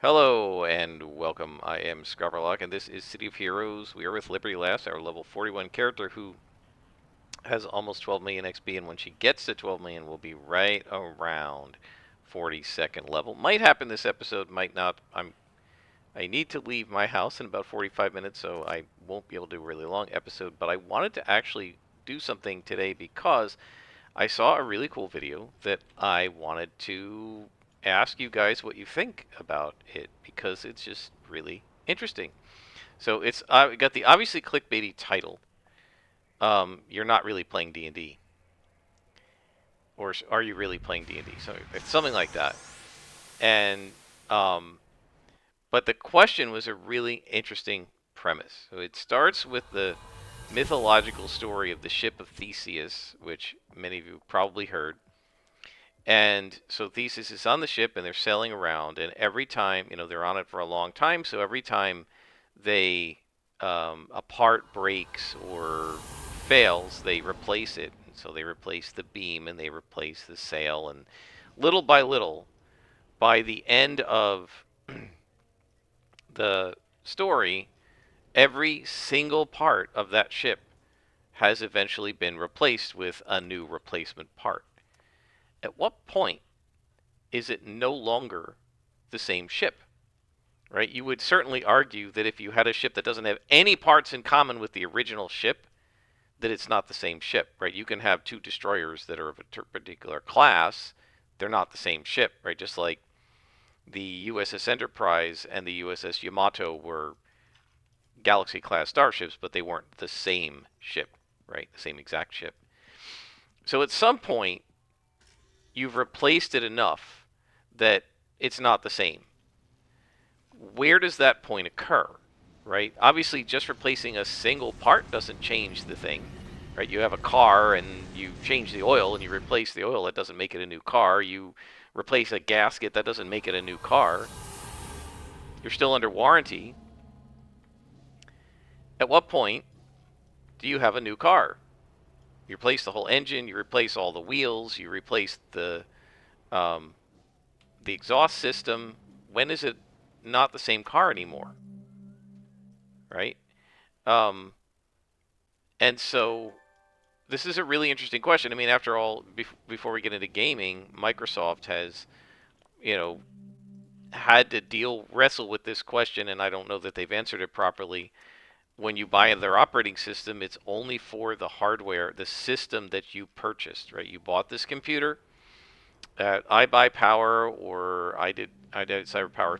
Hello and welcome. I am Scarverlock, and this is City of Heroes. We are with Liberty Lass, our level 41 character who has almost 12 million XP, and when she gets to 12 million, will be right around 42nd level. Might happen this episode, might not. I need to leave my house in about 45 minutes, so I won't be able to do a really long episode. But I wanted to actually do something today because I saw a really cool video that I wanted to ask you guys what you think about it because it's just really interesting. So it's got the obviously clickbaity title. You're not really playing D&D, or are you really playing D&D? So it's something like that. And um, but the question was a really interesting premise. So it starts with the mythological story of the ship of Theseus, which many of you probably heard. And so Theseus is on the ship and they're sailing around, and every time, they're on it for a long time, so every time they a part breaks or fails, they replace it. And so they replace the beam and they replace the sail, and little by little, by the end of the story, every single part of that ship has eventually been replaced with a new replacement part. At what point is it no longer the same ship? Right? You would certainly argue that if you had a ship that doesn't have any parts in common with the original ship, that it's not the same ship, right? You can have two destroyers that are of a particular class, they're not the same ship, right? Just like the USS Enterprise and the USS Yamato were Galaxy class starships, but they weren't the same ship, right? The same exact ship. So at some point, you've replaced it enough that it's not the same. Where does that point occur? Right? Obviously, just replacing a single part doesn't change the thing. Right? You have a car and you change the oil and you replace the oil. That doesn't make it a new car. You replace a gasket. That doesn't make it a new car. You're still under warranty. At what point do you have a new car? You replace the whole engine. You replace all the wheels. You replace um, the exhaust system. When is it not the same car anymore? Right? Um, and so this is a really interesting question. I mean, after all, before we get into gaming, Microsoft has, you know, had to wrestle with this question, and I don't know that they've answered it properly. When you buy their operating system, it's only for the hardware, the system that you purchased, right? You bought this computer at iBuyPower, or I did CyberPower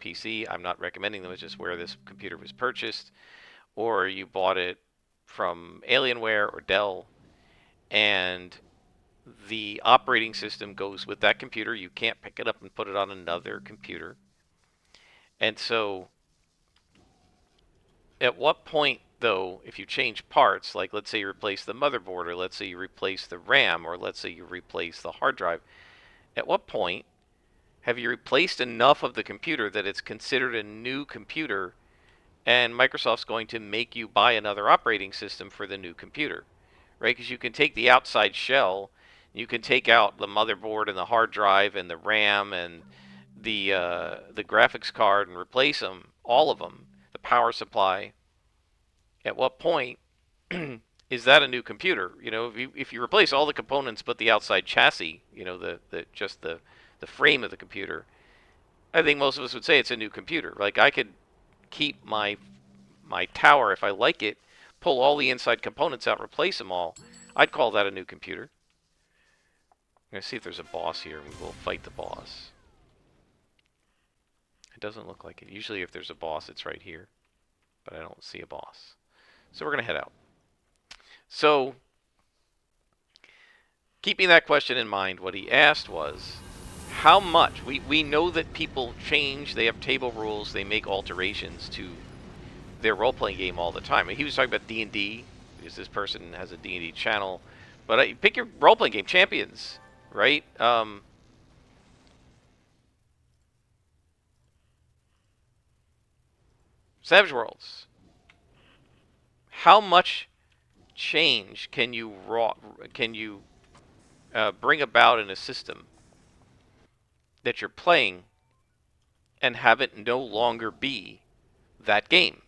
PC. I'm not recommending them. It's just where this computer was purchased, or you bought it from Alienware or Dell, and the operating system goes with that computer. You can't pick it up and put it on another computer. And so, at what point, though, if you change parts, like let's say you replace the motherboard, or let's say you replace the RAM, or let's say you replace the hard drive, at what point have you replaced enough of the computer that it's considered a new computer and Microsoft's going to make you buy another operating system for the new computer? Right? Because you can take the outside shell, you can take out the motherboard and the hard drive and the RAM and the graphics card and replace them, all of them, the power supply. At what point is that a new computer? If you replace all the components but the outside chassis, the just the frame of the computer, I think most of us would say it's a new computer. Like I could keep my tower if I like it, pull all the inside components out, replace them all. I'd call that a new computer. I'm going to see if there's a boss here. We will fight the boss. It doesn't look like it. Usually if there's a boss, it's right here. But I don't see a boss. So we're going to head out. So, keeping that question in mind, what he asked was, how much? We know that people change. They have table rules. They make alterations to their role-playing game all the time. I mean, he was talking about D&D, because this person has a D&D channel. But pick your role-playing game, Champions, right? Savage Worlds. How much change can you bring about in a system that you're playing and have it no longer be that game?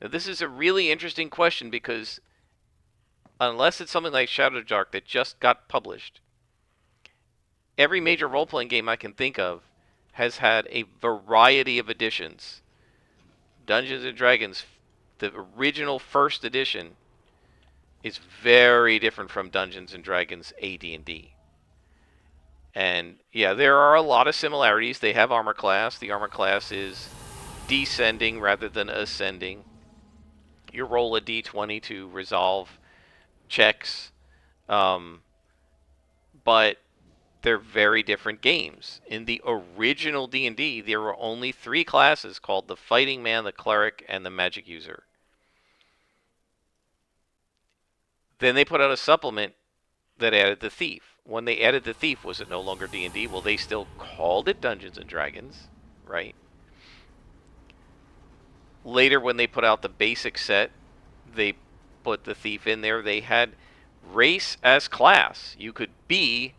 Now, this is a really interesting question because unless it's something like Shadow of the Dark that just got published, every major role-playing game I can think of has had a variety of editions. Dungeons & Dragons, the original first edition, is very different from Dungeons & Dragons AD&D. And yeah, there are a lot of similarities. They have armor class. The armor class is descending rather than ascending. You roll a d20 to resolve checks, but they're very different games. In the original D&D, there were only 3 classes called the Fighting Man, the Cleric, and the Magic User. Then they put out a supplement that added the Thief. When they added the Thief, was it no longer D&D? Well, they still called it Dungeons & Dragons, right? Later, when they put out the basic set, they put the Thief in there. They had race as class. You could be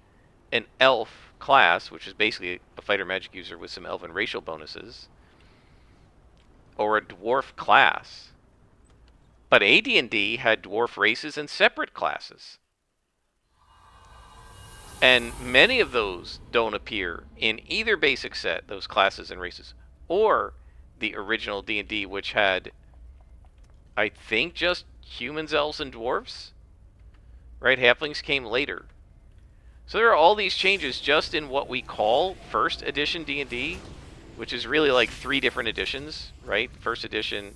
an elf class, which is basically a fighter magic user with some elven racial bonuses, or a dwarf class. But AD&D had dwarf races and separate classes. And many of those don't appear in either basic set, those classes and races, or the original D&D, which had, I think, just humans, elves, and dwarves. Right? Halflings came later. So there are all these changes just in what we call first edition D&D, which is really like 3 different editions, right? First edition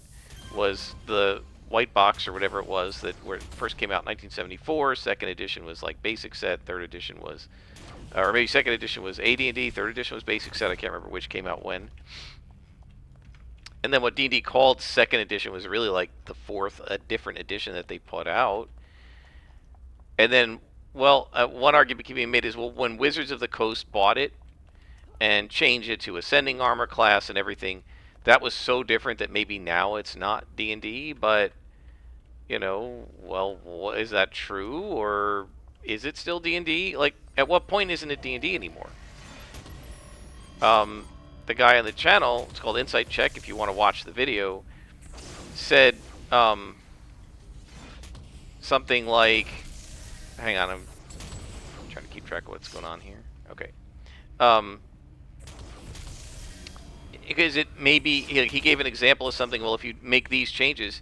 was the white box or whatever it was that where it first came out in 1974. Second edition was like basic set. Third edition was, or maybe second edition was AD&D. Third edition was basic set. I can't remember which came out when. And then what D&D called second edition was really like the 4th, a different edition that they put out. And then, well, one argument can be made is, well, when Wizards of the Coast bought it and changed it to ascending armor class and everything, that was so different that maybe now it's not D&D, but, you know, well, is that true, or is it still D&D? Like, at what point isn't it D&D anymore? The guy on the channel, it's called Insight Check, if you want to watch the video, said something like, hang on, I'm trying to keep track of what's going on here. Okay. Because it may be, he gave an example of something, well, if you make these changes,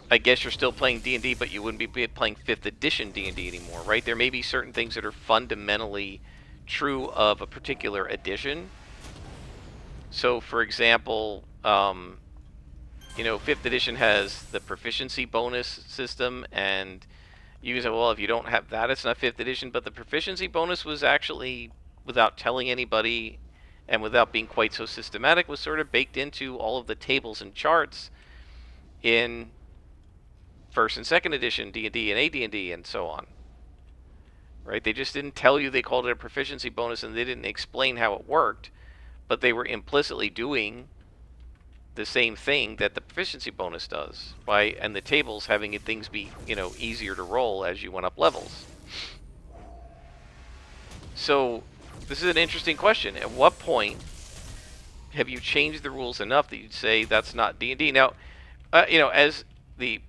I guess you're still playing D&D, but you wouldn't be playing 5th edition D&D anymore, right? There may be certain things that are fundamentally true of a particular edition. So, for example, you know, 5th edition has the proficiency bonus system, and you can say, well, if you don't have that, it's not 5th edition, but the proficiency bonus was actually, without telling anybody and without being quite so systematic, was sort of baked into all of the tables and charts in 1st and 2nd edition D&D and AD&D and so on. Right? They just didn't tell you they called it a proficiency bonus, and they didn't explain how it worked, but they were implicitly doing the same thing that the proficiency bonus does, and the tables having things be, you know, easier to roll as you went up levels. So this is an interesting question. At what point have you changed the rules enough that you'd say that's not D&D? Now, you know, as the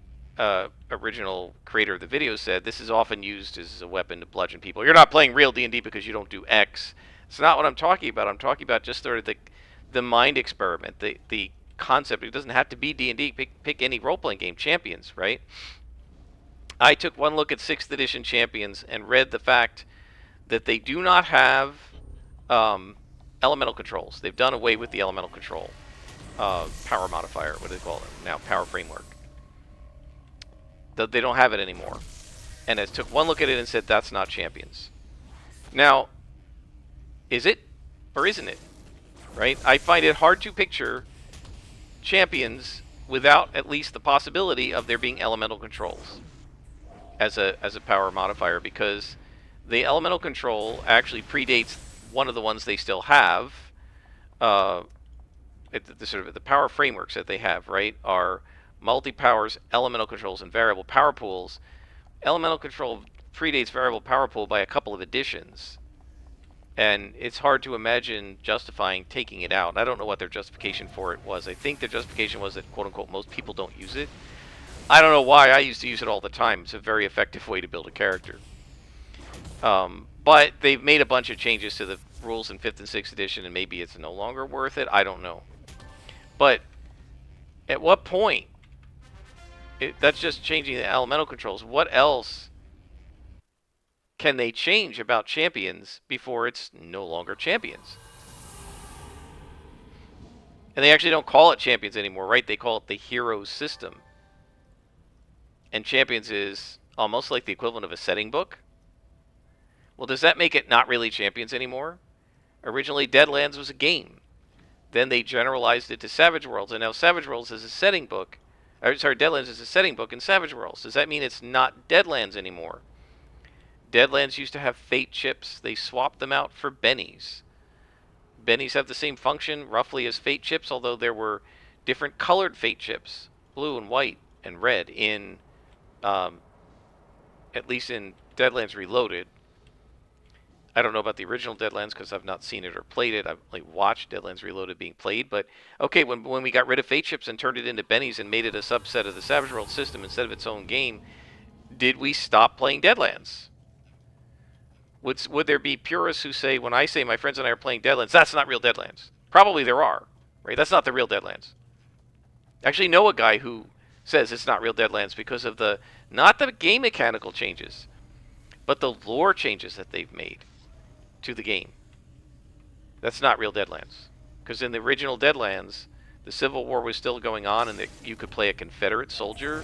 original creator of the video said, this is often used as a weapon to bludgeon people. You're not playing real D&D because you don't do X. It's not what I'm talking about. I'm talking about just sort of the mind experiment, the concept. It doesn't have to be D&D. Pick any role-playing game. Champions, right? I took one look at 6th edition Champions and read the fact that they do not have elemental controls. They've done away with the elemental control. Power modifier, what do they call it now? Power framework. They don't have it anymore. And I took one look at it and said, that's not Champions. Now, is it or isn't it? Right? I find it hard to picture Champions without at least the possibility of there being elemental controls as a power modifier, because the elemental control actually predates one of the ones they still have. The power frameworks that they have, right, are multi-powers, elemental controls, and variable power pools. Elemental control predates variable power pool by a couple of editions. And it's hard to imagine justifying taking it out. I don't know what their justification for it was. I think their justification was that, quote unquote, most people don't use it. I don't know why. I used to use it all the time. It's a very effective way to build a character. But they've made a bunch of changes to the rules in 5th and 6th edition, and maybe it's no longer worth it. I don't know. But at what point? That's just changing the elemental controls. What else can they change about champions before it's no longer champions? And they actually don't call it champions anymore, right? They call it the heroes system. And champions is almost like the equivalent of a setting book. Well, does that make it not really champions anymore? Originally, Deadlands was a game. Then they generalized it to Savage Worlds, and now Savage Worlds is a setting book. Deadlands is a setting book in Savage Worlds. Does that mean it's not Deadlands anymore? Deadlands used to have fate chips. They swapped them out for bennies. Bennies have the same function, roughly, as fate chips, although there were different colored fate chips, blue and white and red, in at least in Deadlands Reloaded. I don't know about the original Deadlands because I've not seen it or played it. I've watched Deadlands Reloaded being played. But, okay, when we got rid of fate chips and turned it into bennies and made it a subset of the Savage Worlds system instead of its own game, did we stop playing Deadlands? Would there be purists who say, when I say my friends and I are playing Deadlands, that's not real Deadlands? Probably there are, right? That's not the real Deadlands. I actually know a guy who says it's not real Deadlands because of not the game mechanical changes, but the lore changes that they've made to the game. That's not real Deadlands. Because in the original Deadlands, the Civil War was still going on, and you could play a Confederate soldier,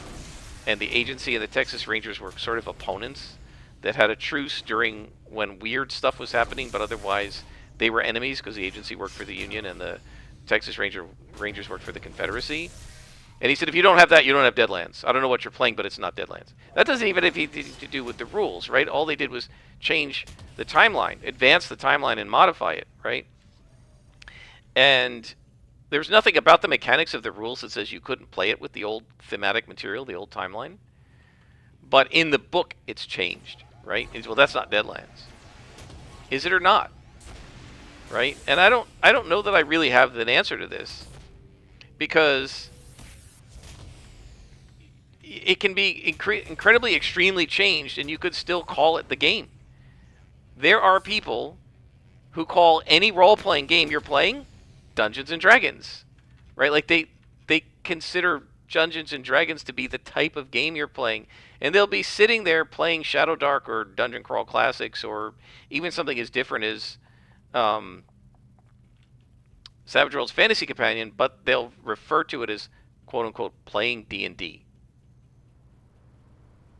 and the agency and the Texas Rangers were sort of opponents that had a truce during when weird stuff was happening, but otherwise they were enemies because the agency worked for the Union and the Texas Rangers worked for the Confederacy. And he said, if you don't have that, you don't have Deadlands. I don't know what you're playing, but it's not Deadlands. That doesn't even have anything to do with the rules, right? All they did was change the timeline, advance the timeline, and modify it, right? And there's nothing about the mechanics of the rules that says you couldn't play it with the old thematic material, the old timeline. But in the book, it's changed, right? Well, that's not Deadlands. Is it or not? Right? And I don't know that I really have an answer to this, because it can be incredibly extremely changed, and you could still call it the game. There are people who call any role-playing game you're playing Dungeons and Dragons, right? Like they consider Dungeons and Dragons to be the type of game you're playing, and they'll be sitting there playing Shadow Dark or Dungeon Crawl Classics, or even something as different as Savage Worlds Fantasy Companion, but they'll refer to it as quote-unquote playing D&D.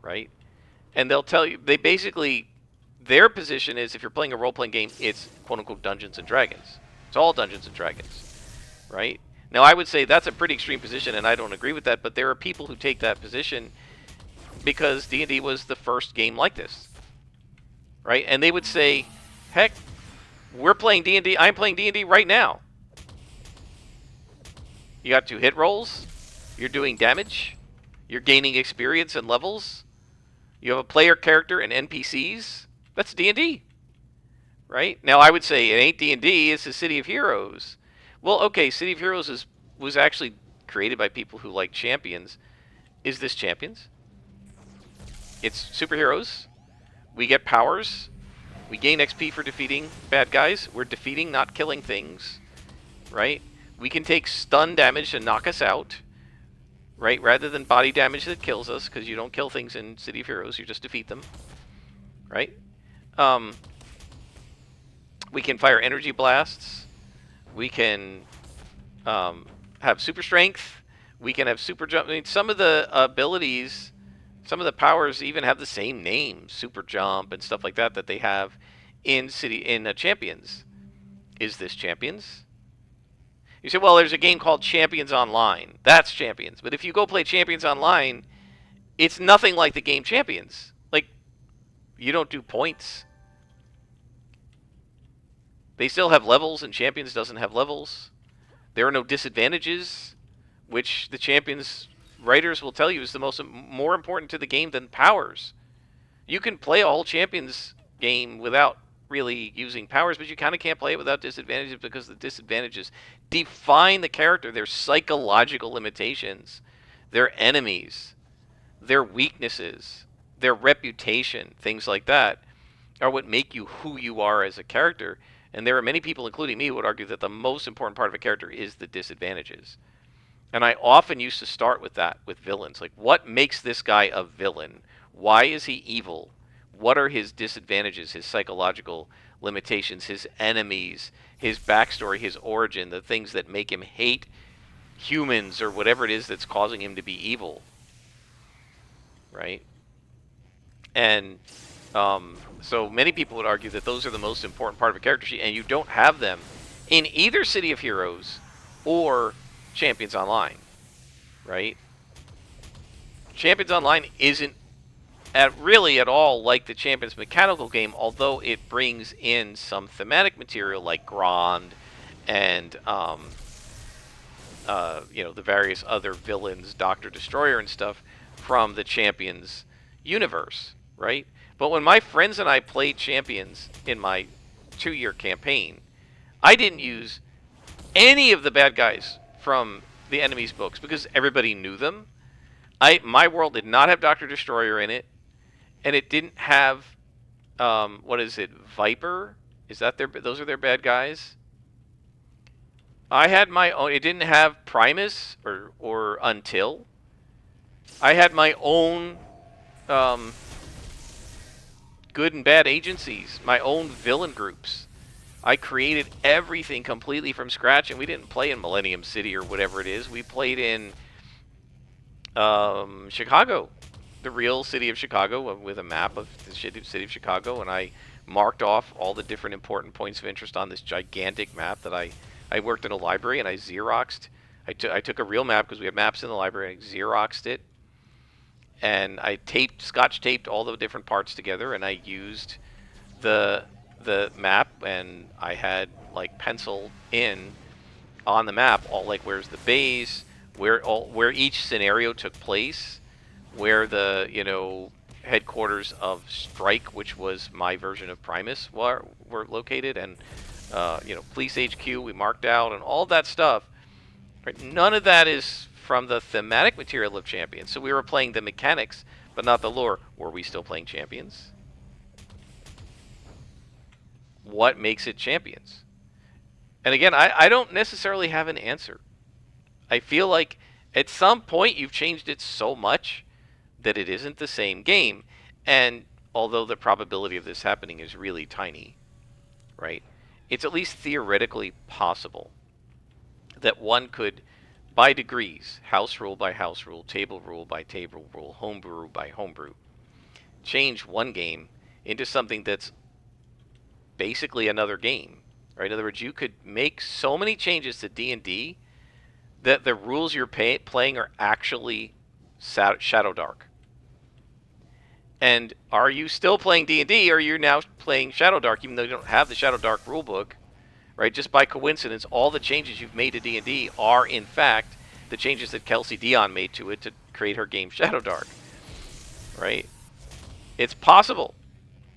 Right? And they'll tell you, they basically, their position is, if you're playing a role-playing game, it's quote-unquote Dungeons and Dragons. It's all Dungeons and Dragons. Right? Now, I would say that's a pretty extreme position, and I don't agree with that, but there are people who take that position because D&D was the first game like this. Right? And they would say, heck, we're playing D&D, I'm playing D&D right now. You got 2 hit rolls, you're doing damage, you're gaining experience and levels, you have a player character and NPCs. That's D&D, right? Now, I would say it ain't D&D, it's the City of Heroes. Well, okay, City of Heroes was actually created by people who like champions. Is this champions? It's superheroes. We get powers. We gain XP for defeating bad guys. We're defeating, not killing things, right? We can take stun damage to knock us out, right? Rather than body damage that kills us, because you don't kill things in City of Heroes, you just defeat them, right? We can fire energy blasts. We can have super strength. We can have super jump. I mean, some of the abilities, some of the powers even have the same name, super jump and stuff like that, that they have in Champions. Is this Champions? You say, well, there's a game called Champions Online. That's Champions. But if you go play Champions Online, it's nothing like the game Champions. Like, you don't do points. They still have levels, and Champions doesn't have levels. There are no disadvantages, which the Champions writers will tell you is more important to the game than powers. You can play a whole Champions game without really using powers, but you kind of can't play it without disadvantages because the disadvantages define the character. Their psychological limitations, their enemies, their weaknesses, their reputation, things like that, are what make you who you are as a character. And there are many people, including me, who would argue that the most important part of a character is the disadvantages. And I often used to start with that with villains. Like, what makes this guy a villain? Why is he evil? What are his disadvantages, his psychological limitations, his enemies, his backstory, his origin, the things that make him hate humans or whatever it is that's causing him to be evil? Right? And so many people would argue that those are the most important part of a character sheet, and you don't have them in either City of Heroes or Champions Online, right? Champions Online isn't really at all like the Champions mechanical game, although it brings in some thematic material like Grand and the various other villains, Doctor Destroyer and stuff from the Champions universe, right? But when my friends and I played Champions in my 2-year campaign, I didn't use any of the bad guys from the enemy's books because everybody knew them. My world did not have Doctor Destroyer in it, and it didn't have what is it, Viper? Is that those are their bad guys? I had my own. It didn't have Primus or Until. I had my own good and bad agencies, my own villain groups. I created everything completely from scratch, and we didn't play in Millennium City or whatever it is. We played in Chicago, the real city of Chicago, with a map of the city of Chicago, and I marked off all the different important points of interest on this gigantic map that I worked in a library, and I Xeroxed. I took a real map because we have maps in the library, and I Xeroxed it, and I scotch taped all the different parts together, and I used the map, and I had like penciled in on the map all like where's the base, where each scenario took place, where the headquarters of Strike, which was my version of Primus, were located, and Police HQ we marked out, and all that stuff. Right? None of that is from the thematic material of Champions. So we were playing the mechanics, but not the lore. Were we still playing Champions? What makes it Champions? And again, I don't necessarily have an answer. I feel like at some point you've changed it so much that it isn't the same game. And although the probability of this happening is really tiny, right? It's at least theoretically possible that one could, by degrees, house rule by house rule, table rule by table rule, homebrew by homebrew, change one game into something that's basically another game, right? In other words, you could make so many changes to D&D that the rules you're playing are actually Shadow Dark. And are you still playing D&D, or are you now playing Shadow Dark, even though you don't have the Shadow Dark rulebook, right? Just by coincidence, all the changes you've made to D&D are, in fact, the changes that Kelsey Dion made to it to create her game Shadow Dark, right? It's possible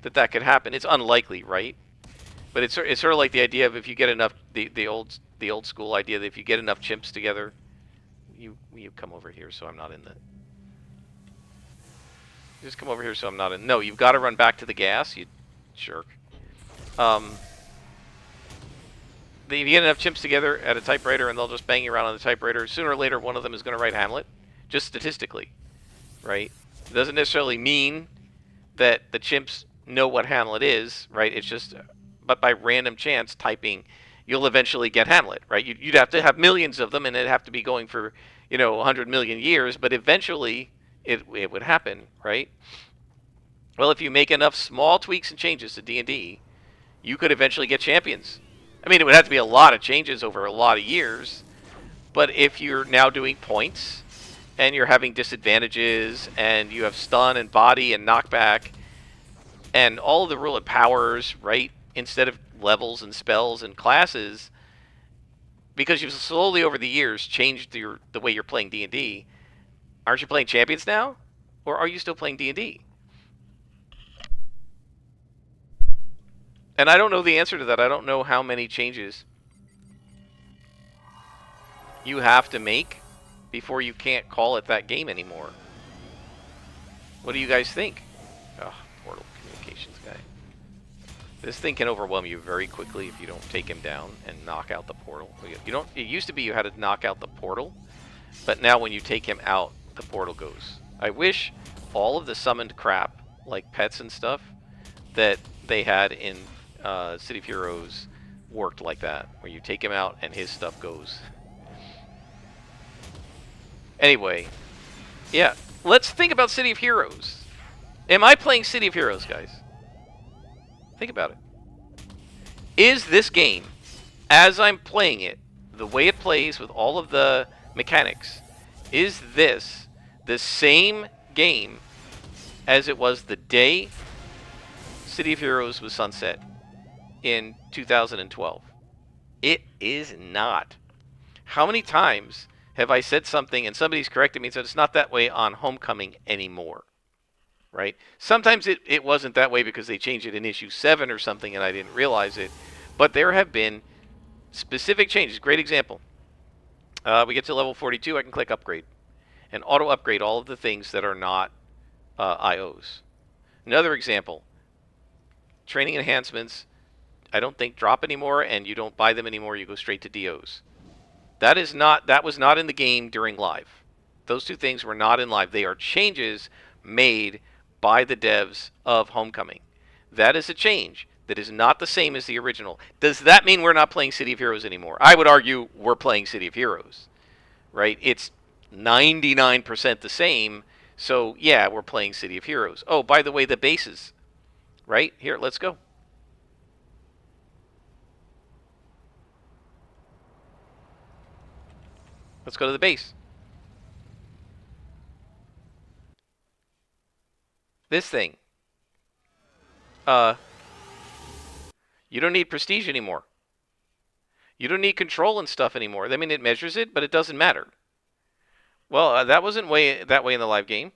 that could happen. It's unlikely, right? But it's sort of like the idea of if you get enough, the old school idea that if you get enough chimps together, you come over here so I'm not in the... Just come over here so I'm not in... No, you've got to run back to the gas, you jerk. If you get enough chimps together at a typewriter and they'll just bang you around on the typewriter, sooner or later one of them is going to write Hamlet, just statistically, right? It doesn't necessarily mean that the chimps know what Hamlet is, right? It's just... But by random chance typing, you'll eventually get Hamlet, right? You'd have to have millions of them, and it'd have to be going for, 100 million years, but eventually it would happen, right? Well, if you make enough small tweaks and changes to D&D, you could eventually get Champions. I mean, it would have to be a lot of changes over a lot of years, but if you're now doing points, and you're having disadvantages, and you have stun and body and knockback, and all of the rule of powers, right? Instead of levels and spells and classes, because you've slowly over the years changed the way you're playing D&D, aren't you playing Champions now? Or are you still playing D&D? And I don't know the answer to that. I don't know how many changes you have to make before you can't call it that game anymore. What do you guys think? Oh, Portal Communications guy. This thing can overwhelm you very quickly if you don't take him down and knock out the portal. You don't. It used to be you had to knock out the portal, but now when you take him out, the portal goes. I wish all of the summoned crap, like pets and stuff, that they had in City of Heroes worked like that, where you take him out and his stuff goes. Anyway, yeah, let's think about City of Heroes. Am I playing City of Heroes, guys? Think about it. Is this game, as I'm playing it, the way it plays with all of the mechanics, is this the same game as it was the day City of Heroes was sunset in 2012? It is not. How many times have I said something and somebody's corrected me and said it's not that way on Homecoming anymore? Right? Sometimes it wasn't that way because they changed it in issue 7 or something and I didn't realize it. But there have been specific changes. Great example. We get to level 42, I can click upgrade and auto upgrade all of the things that are not IOs. Another example, training enhancements, I don't think drop anymore, and you don't buy them anymore, you go straight to DOs. That was not in the game during live. Those two things were not in live. They are changes made by the devs of Homecoming. That is a change that is not the same as the original. Does that mean we're not playing City of Heroes anymore? I would argue we're playing City of Heroes, right? It's 99% the same, so yeah, we're playing City of Heroes. Oh, by the way, the bases, right? Here, let's go. Let's go to the base. This thing. You don't need prestige anymore. You don't need control and stuff anymore. I mean, it measures it, but it doesn't matter. Well, that wasn't that way in the live game.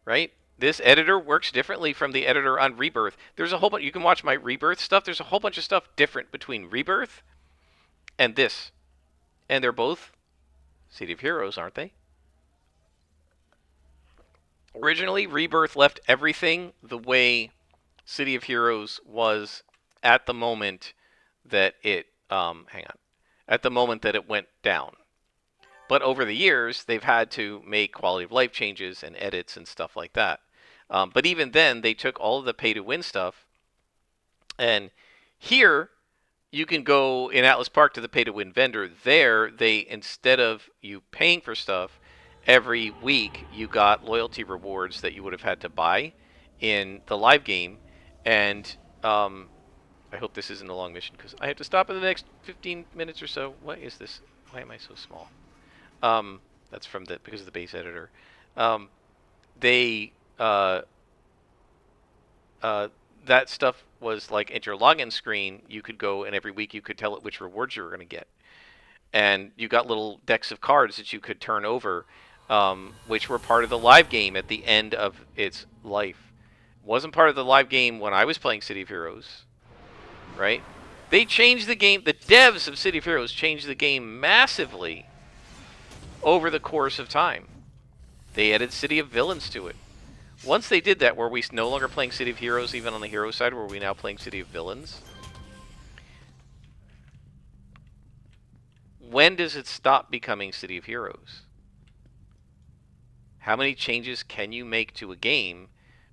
Right? This editor works differently from the editor on Rebirth. There's a whole bunch. You can watch my Rebirth stuff. There's a whole bunch of stuff different between Rebirth and this. And they're both City of Heroes, aren't they? Originally, Rebirth left everything the way City of Heroes was at the moment that it at the moment that it went down. But over the years, they've had to make quality of life changes and edits and stuff like that. But even then, they took all of the pay-to-win stuff. And here, you can go in Atlas Park to the pay-to-win vendor. There, instead of you paying for stuff, every week you got loyalty rewards that you would have had to buy in the live game. And I hope this isn't a long mission because I have to stop in the next 15 minutes or so. What is this? Why am I so small? That's from because of the base editor. That stuff was like at your login screen, you could go and every week you could tell it which rewards you were going to get. And you got little decks of cards that you could turn over, which were part of the live game at the end of its life. Wasn't part of the live game when I was playing City of Heroes, right? They changed the game. The devs of City of Heroes changed the game massively over the course of time. They added City of Villains to it. Once they did that, were we no longer playing City of Heroes even on the hero side? Were we now playing City of Villains? When does it stop becoming City of Heroes? How many changes can you make to a game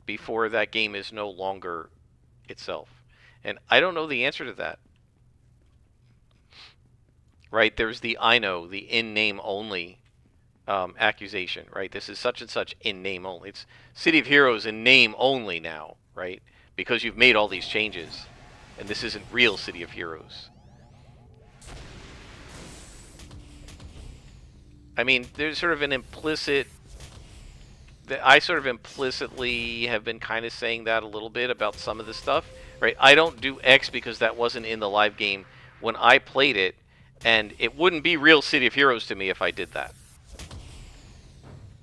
before that game is no longer itself? And I don't know the answer to that. Right? There's the I know, the in-name only accusation, right? This is such and such in name only. It's City of Heroes in name only now, right? Because you've made all these changes, and this isn't real City of Heroes. I mean, there's sort of an implicit... I sort of implicitly have been kind of saying that a little bit about some of the stuff, right? I don't do X because that wasn't in the live game when I played it, and it wouldn't be real City of Heroes to me if I did that.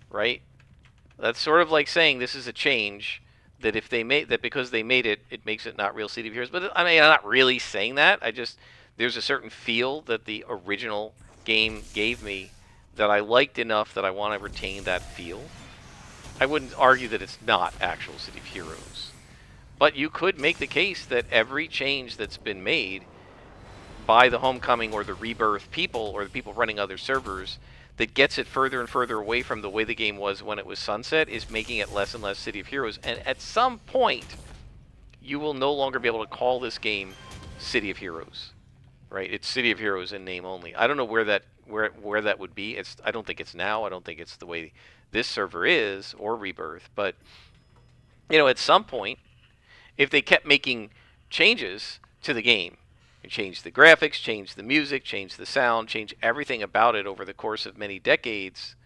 Right? That's sort of like saying this is a change that if they made that because they made it, it makes it not real City of Heroes. But I mean, I'm not really saying that. I just there's a certain feel that the original game gave me that I liked enough that I want to retain that feel. I wouldn't argue that it's not actual City of Heroes, but you could make the case that every change that's been made by the Homecoming or the Rebirth people or the people running other servers that gets it further and further away from the way the game was when it was Sunset is making it less and less City of Heroes. And at some point, you will no longer be able to call this game City of Heroes, right? It's City of Heroes in name only. I don't know where that would be. I don't think it's now. I don't think it's the way this server is or Rebirth. But at some point, if they kept making changes to the game, change the graphics, change the music, change the sound, change everything about it over the course of many decades,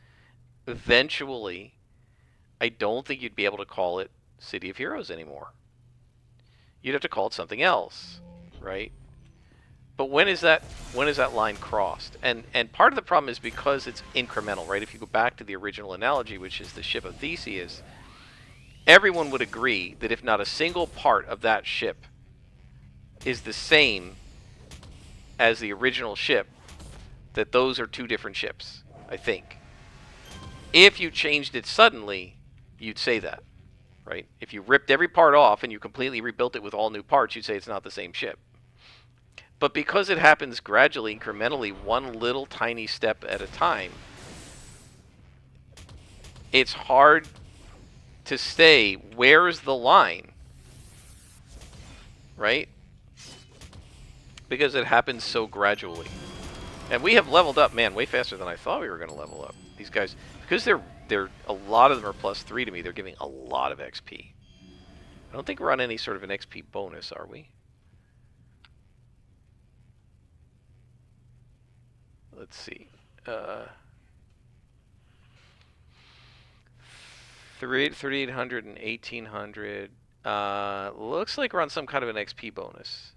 eventually, I don't think you'd be able to call it City of Heroes anymore. You'd have to call it something else, right? But when is that line crossed? And part of the problem is because it's incremental, right? If you go back to the original analogy, which is the ship of Theseus, everyone would agree that if not a single part of that ship is the same as the original ship, that those are two different ships, I think. If you changed it suddenly, you'd say that, right? If you ripped every part off and you completely rebuilt it with all new parts, you'd say it's not the same ship. But because it happens gradually, incrementally, one little tiny step at a time, it's hard to say where's the line, right? Because it happens so gradually. And we have leveled up, man, way faster than I thought we were going to level up. These guys, because they're a lot of them are +3 to me, they're giving a lot of XP. I don't think we're on any sort of an XP bonus, are we? Let's see. 3,800 and 1,800. Looks like we're on some kind of an XP bonus.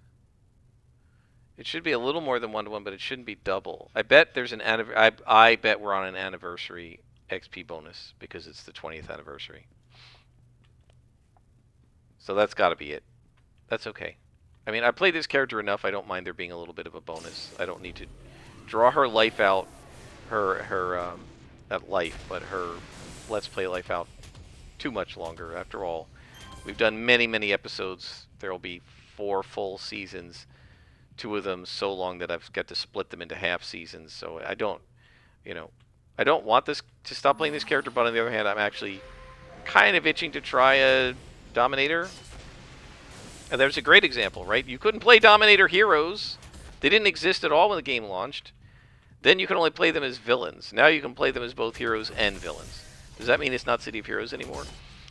It should be a little more than 1-to-1, but it shouldn't be double. I bet there's I bet we're on an anniversary XP bonus because it's the 20th anniversary. So that's got to be it. That's okay. I mean, I played this character enough. I don't mind there being a little bit of a bonus. I don't need to draw her life out, at life, but her Let's Play life out too much longer. After all, we've done many, many episodes. There will be 4 full seasons. 2 of them so long that I've got to split them into half seasons. So I don't want this to stop playing this character. But on the other hand, I'm actually kind of itching to try a Dominator. And there's a great example, right? You couldn't play Dominator heroes. They didn't exist at all when the game launched. Then you can only play them as villains. Now you can play them as both heroes and villains. Does that mean it's not City of Heroes anymore?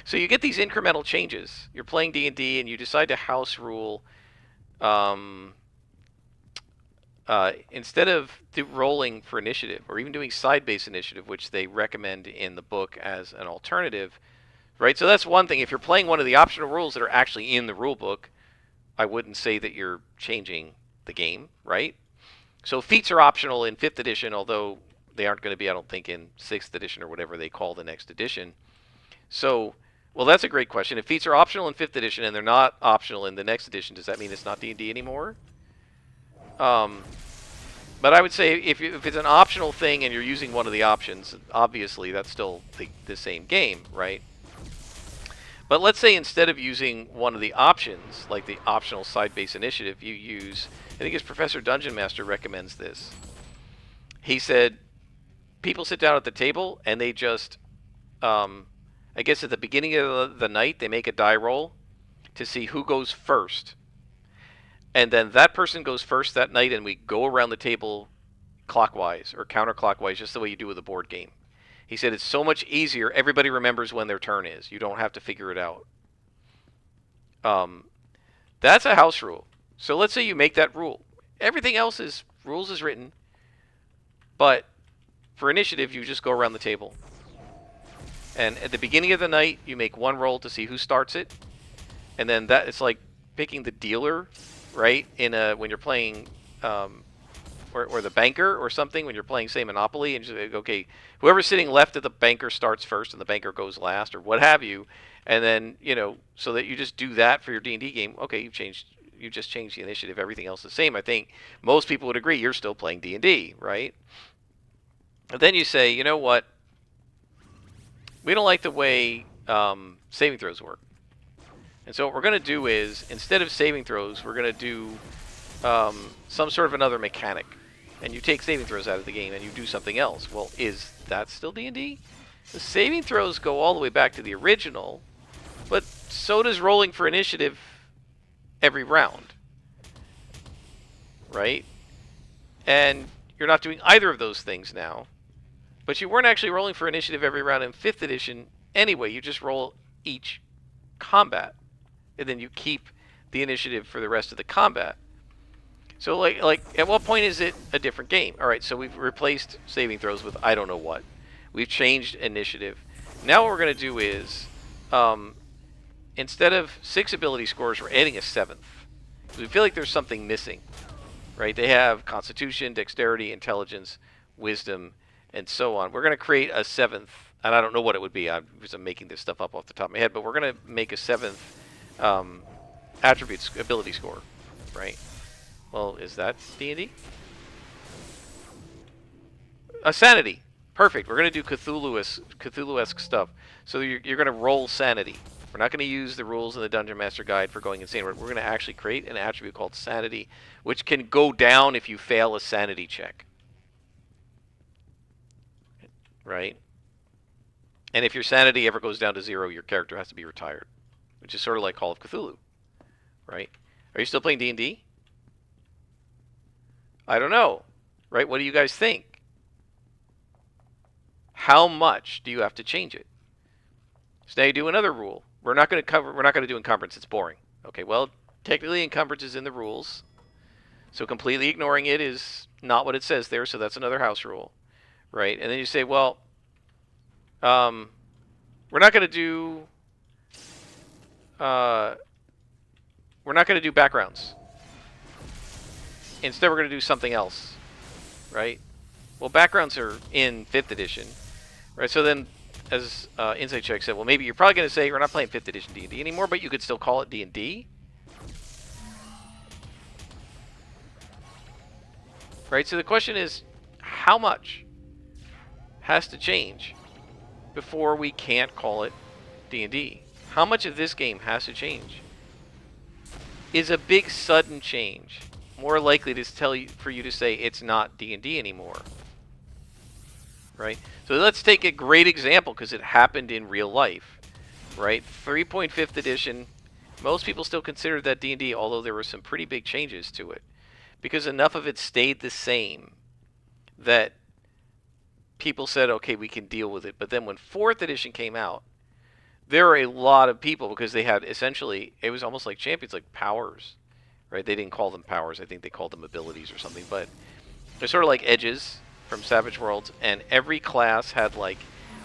So you get these incremental changes. You're playing D&D and you decide to house rule. Instead of rolling for initiative or even doing side-based initiative, which they recommend in the book as an alternative, right? So that's one thing. If you're playing one of the optional rules that are actually in the rule book, I wouldn't say that you're changing the game, right? So feats are optional in 5th edition, although they aren't going to be, I don't think, in 6th edition or whatever they call the next edition. So, well, that's a great question. If feats are optional in 5th edition and they're not optional in the next edition, does that mean it's not D&D anymore? But I would say if it's an optional thing and you're using one of the options, obviously that's still the same game, right? But let's say instead of using one of the options, like the optional side-based initiative, you use, I think it's Professor Dungeon Master recommends this. He said, people sit down at the table and they just, I guess at the beginning of the night, they make a die roll to see who goes first. And then that person goes first that night, and we go around the table clockwise or counterclockwise, just the way you do with a board game. He said it's so much easier. Everybody remembers when their turn is. You don't have to figure it out. That's a house rule. So let's say you make that rule. Everything else is rules is written. But for initiative, you just go around the table. And at the beginning of the night, you make one roll to see who starts it. And then that it's like picking the dealer, right? When you're playing, or the banker or something, when you're playing, say, Monopoly, and just okay, whoever's sitting left of the banker starts first, and the banker goes last, or what have you. And then, so that you just do that for your D&D game. Okay, you just changed the initiative. Everything else is the same. I think most people would agree you're still playing D&D, right? And then you say, you know what? We don't like the way saving throws work. And so what we're going to do is, instead of saving throws, we're going to do some sort of another mechanic. And you take saving throws out of the game and you do something else. Well, is that still D&D? The saving throws go all the way back to the original, but so does rolling for initiative every round. Right? And you're not doing either of those things now. But you weren't actually rolling for initiative every round in 5th edition anyway. You just roll each combat. And then you keep the initiative for the rest of the combat. So, like, at what point is it a different game? All right, so we've replaced saving throws with I don't know what. We've changed initiative. Now what we're going to do is, instead of 6 ability scores, we're adding a 7th. We feel like there's something missing, right? They have Constitution, Dexterity, Intelligence, Wisdom, and so on. We're going to create a 7th, and I don't know what it would be. I'm making this stuff up off the top of my head, but we're going to make a 7th attributes ability score, right? Well, is that D&D? A sanity. Perfect. We're going to do Cthulhu-esque stuff. So you're going to roll sanity. We're not going to use the rules in the Dungeon Master Guide for going insane. We're going to actually create an attribute called sanity, which can go down if you fail a sanity check. Right? And if your sanity ever goes down to 0, your character has to be retired, which is sort of like Call of Cthulhu. Right? Are you still playing D&D? I don't know. Right? What do you guys think? How much do you have to change it? So now you do another rule. We're not going to do encumbrance. It's boring. Okay, well, technically encumbrance is in the rules. So completely ignoring it is not what it says there, so that's another house rule. Right? And then you say, well, we're not going to do backgrounds. Instead, we're going to do something else, right? Well, backgrounds are in 5th edition, right? So then, as Insight Check said, well, maybe you're probably going to say we're not playing 5th edition D&D anymore, but you could still call it D&D, right? So the question is, how much has to change before we can't call it D&D? How much of this game has to change? Is a big sudden change more likely to for you to say it's not D&D anymore? Right? So let's take a great example because it happened in real life. Right? 3.5th edition, most people still consider that D&D, although there were some pretty big changes to it. Because enough of it stayed the same that people said, okay, we can deal with it. But then when 4th edition came out, there were a lot of people, because they had essentially, it was almost like champions, like powers. Right? They didn't call them powers. I think they called them abilities or something. But they're sort of like edges from Savage Worlds, and every class had like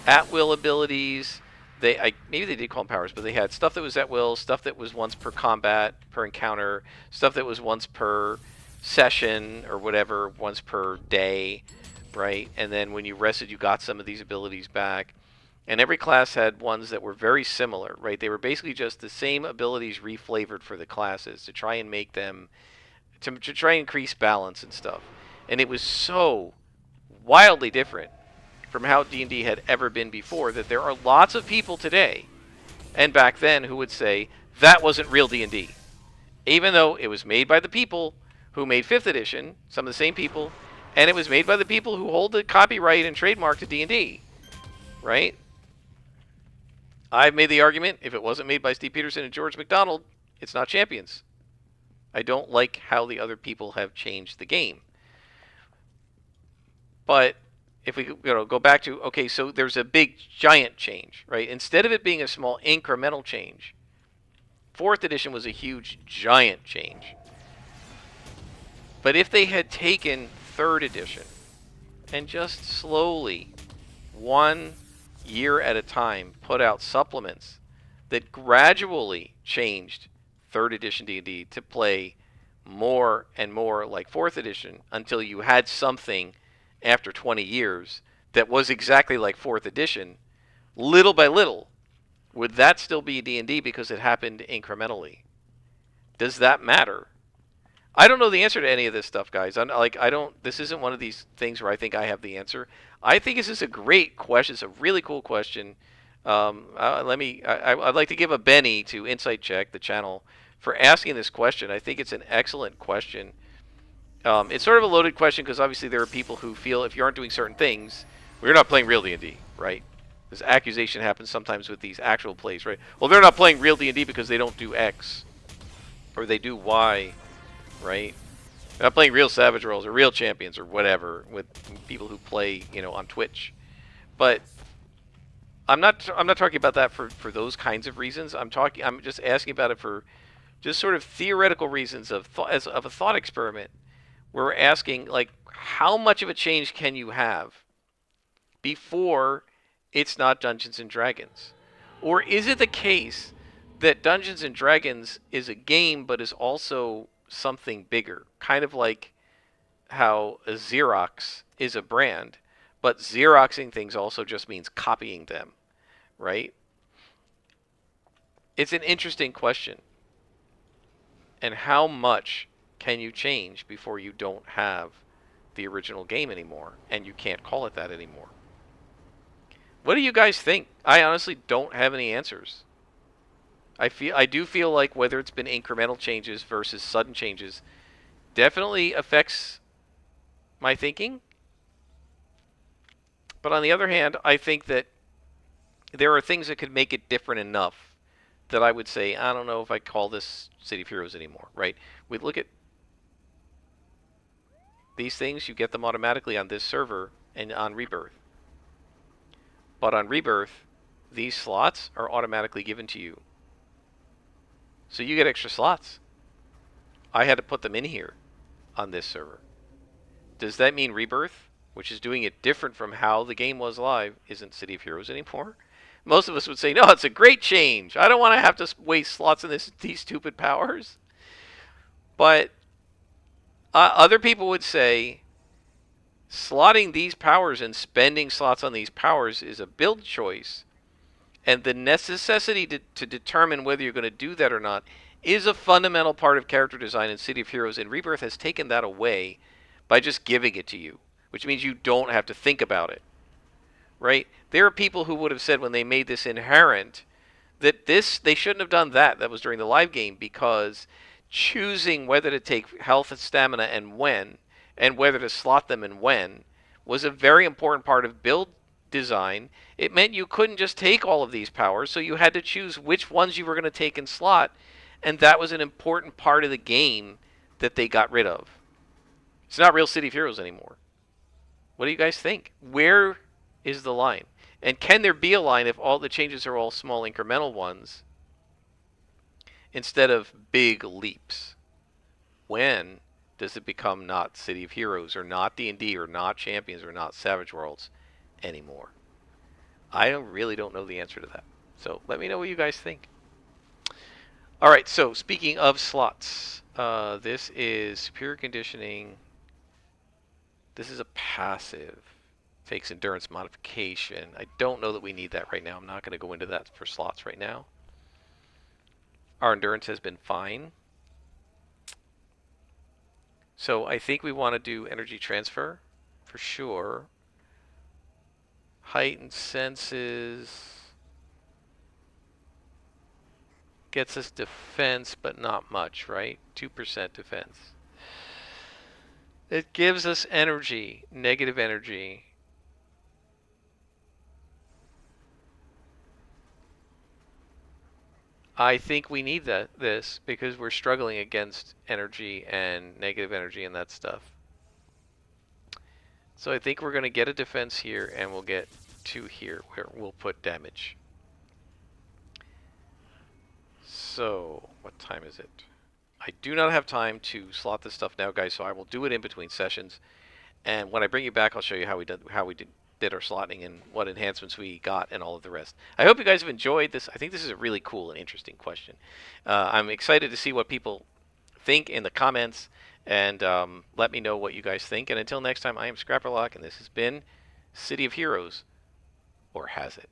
at-will abilities. Maybe they did call them powers, but they had stuff that was at will, stuff that was once per combat, per encounter, stuff that was once per session or whatever, once per day, right? And then when you rested, you got some of these abilities back. And every class had ones that were very similar, right? They were basically just the same abilities reflavored for the classes to try and make them, to try and increase balance and stuff. And it was so wildly different from how D&D had ever been before that there are lots of people today and back then who would say that wasn't real D&D. Even though it was made by the people who made 5th edition, some of the same people, and it was made by the people who hold the copyright and trademark to D&D, right? I've made the argument, if it wasn't made by Steve Peterson and George McDonald, it's not Champions. I don't like how the other people have changed the game. But if we go back to, okay, so there's a big, giant change, right? Instead of it being a small incremental change, 4th edition was a huge, giant change. But if they had taken 3rd edition and just slowly, 1 year at a time, put out supplements that gradually changed 3rd edition D&D to play more and more like 4th edition until you had something after 20 years that was exactly like 4th edition, little by little, Would that still be D&D because it happened incrementally? Does that matter? I don't know the answer to any of this stuff, guys. I don't. This isn't one of these things where I think I have the answer. I think this is a great question. It's a really cool question. Let me. I'd like to give a Benny to Insight Check, the channel, for asking this question. I think it's an excellent question. It's sort of a loaded question because obviously there are people who feel if you aren't doing certain things, well, you're not playing real D&D, right? This accusation happens sometimes with these actual plays, right? Well, they're not playing real D&D because they don't do X, or they do Y, right? They're not playing real Savage Worlds or real Champions or whatever with people who play, on Twitch. But I'm not talking about that for those kinds of reasons. I'm just asking about it for just sort of theoretical reasons of of a thought experiment. We're asking, like, how much of a change can you have before it's not Dungeons and Dragons? Or is it the case that Dungeons and Dragons is a game but is also something bigger? Kind of like how a Xerox is a brand, but Xeroxing things also just means copying them, right? It's an interesting question. And how much can you change before you don't have the original game anymore and you can't call it that anymore? What do you guys think? I honestly don't have any answers. I do feel like whether it's been incremental changes versus sudden changes definitely affects my thinking. But on the other hand, I think that there are things that could make it different enough that I would say, I don't know if I call this City of Heroes anymore, right? We look at these things, you get them automatically on this server and on Rebirth. But on Rebirth, these slots are automatically given to you. So you get extra slots. I had to put them in here on this server. Does that mean Rebirth, which is doing it different from how the game was live, isn't City of Heroes anymore? Most of us would say, no, it's a great change. I don't want to have to waste slots in these stupid powers. But other people would say slotting these powers and spending slots on these powers is a build choice. And the necessity to determine whether you're going to do that or not is a fundamental part of character design in City of Heroes. And Rebirth has taken that away by just giving it to you, which means you don't have to think about it, right? There are people who would have said when they made this inherent that they shouldn't have done that. That was during the live game, because choosing whether to take health and stamina and when, and whether to slot them and when, was a very important part of build design. It meant you couldn't just take all of these powers, so you had to choose which ones you were going to take and slot, and that was an important part of the game that they got rid of. It's not real City of Heroes anymore. What do you guys think? Where is the line? And can there be a line if all the changes are all small incremental ones instead of big leaps? When does it become not City of Heroes or not D&D or not Champions or not Savage Worlds anymore? I really don't know the answer to that. So let me know what you guys think. All right, so speaking of slots, this is Superior Conditioning. This is a passive. Takes endurance modification. I don't know that we need that right now. I'm not going to go into that for slots right now. Our endurance has been fine. So I think we want to do energy transfer for sure. Heightened senses gets us defense, but not much, right? 2% defense. It gives us energy, negative energy. I think we need this because we're struggling against energy and negative energy and that stuff. So I think we're going to get a defense here, and we'll get 2 here where we'll put damage. So what time is it? I do not have time to slot this stuff now, guys, so I will do it in between sessions. And when I bring you back, I'll show you how we did our slotting and what enhancements we got and all of the rest. I hope you guys have enjoyed this. I think this is a really cool and interesting question. I'm excited to see what people think in the comments, and let me know what you guys think. And until next time, I am Scrapperlock, and this has been City of Heroes, or has it?